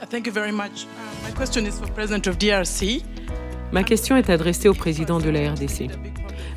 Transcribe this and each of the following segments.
Thank you very much. My question is for President of DRC. Ma question est adressée au président de la RDC.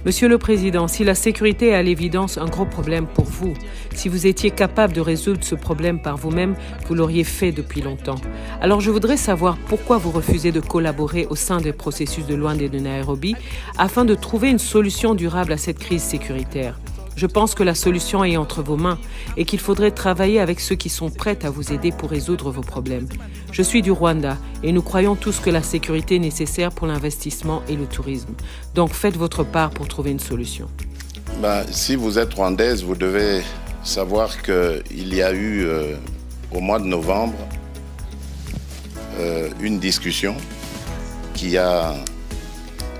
Monsieur le Président, si la sécurité est à l'évidence un gros problème pour vous, si vous étiez capable de résoudre ce problème par vous-même, vous l'auriez fait depuis longtemps. Alors je voudrais savoir pourquoi vous refusez de collaborer au sein des processus de Luanda et de Nairobi afin de trouver une solution durable à cette crise sécuritaire. Je pense que la solution est entre vos mains et qu'il faudrait travailler avec ceux qui sont prêts à vous aider pour résoudre vos problèmes. Je suis du Rwanda et nous croyons tous que la sécurité est nécessaire pour l'investissement et le tourisme. Donc faites votre part pour trouver une solution. Si vous êtes rwandaise, vous devez savoir qu'il y a eu au mois de novembre une discussion qui a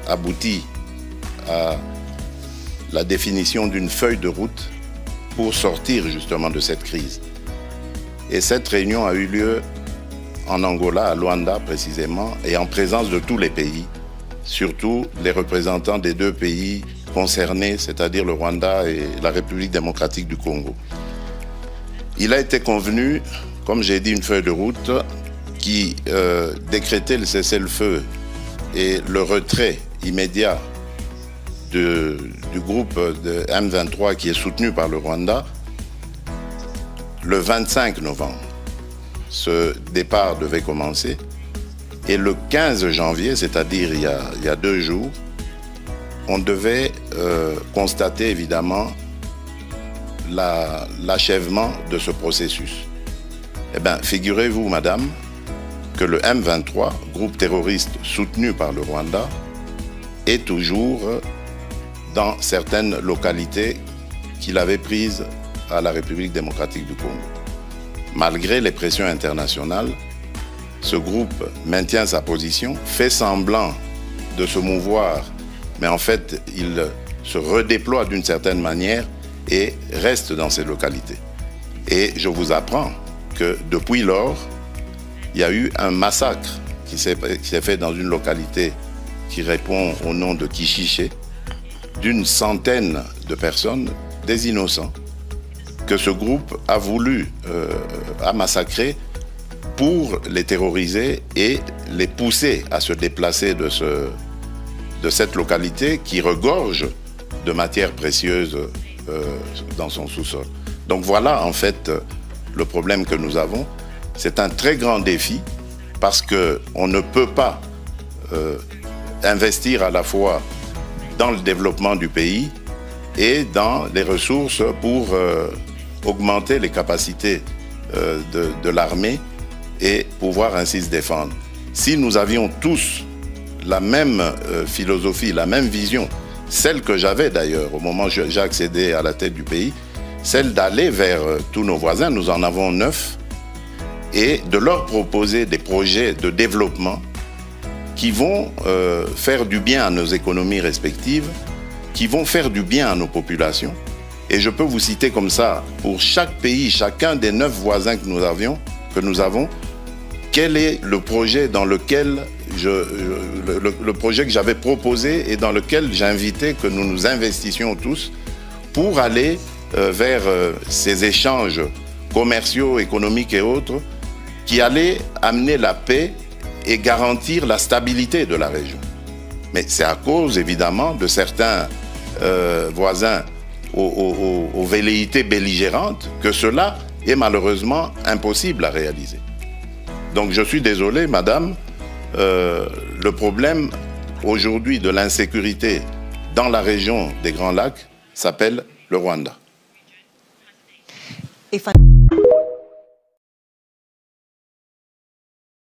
abouti à la définition d'une feuille de route pour sortir justement de cette crise. Et cette réunion a eu lieu en Angola, à Luanda précisément, et en présence de tous les pays, surtout les représentants des deux pays concernés, c'est-à-dire le Rwanda et la République démocratique du Congo. Il a été convenu, comme j'ai dit, une feuille de route qui décrétait le cessez-le-feu et le retrait immédiat du groupe de M23 qui est soutenu par le Rwanda le 25 novembre. Ce départ devait commencer et le 15 janvier, c'est-à-dire il y a 2 jours, on devait constater évidemment l'achèvement de ce processus. Eh bien, figurez-vous, madame, que le M23, groupe terroriste soutenu par le Rwanda, est toujours dans certaines localités qu'il avait prises à la République démocratique du Congo. Malgré les pressions internationales, ce groupe maintient sa position, fait semblant de se mouvoir, mais en fait, il se redéploie d'une certaine manière et reste dans ces localités. Et je vous apprends que depuis lors, il y a eu un massacre qui s'est fait dans une localité qui répond au nom de Kishiché, d'une centaine de personnes, des innocents, que ce groupe a voulu massacrer pour les terroriser et les pousser à se déplacer de cette localité qui regorge de matières précieuses dans son sous-sol. Donc voilà en fait le problème que nous avons. C'est un très grand défi parce qu'on ne peut pas investir à la fois dans le développement du pays et dans les ressources pour augmenter les capacités de l'armée et pouvoir ainsi se défendre. Si nous avions tous la même philosophie, la même vision, celle que j'avais d'ailleurs au moment où j'ai accédé à la tête du pays, celle d'aller vers tous nos voisins, nous en avons 9, et de leur proposer des projets de développement qui vont faire du bien à nos économies respectives, qui vont faire du bien à nos populations. Et je peux vous citer comme ça, pour chaque pays, chacun des 9 voisins que nous avons, quel est le projet dans lequel le projet que j'avais proposé et dans lequel j'invitais que nous nous investissions tous pour aller vers ces échanges commerciaux, économiques et autres qui allaient amener la paix et garantir la stabilité de la région. Mais c'est à cause, évidemment, de certains voisins aux velléités belligérantes que cela est malheureusement impossible à réaliser. Donc je suis désolé, madame, le problème aujourd'hui de l'insécurité dans la région des Grands Lacs s'appelle le Rwanda.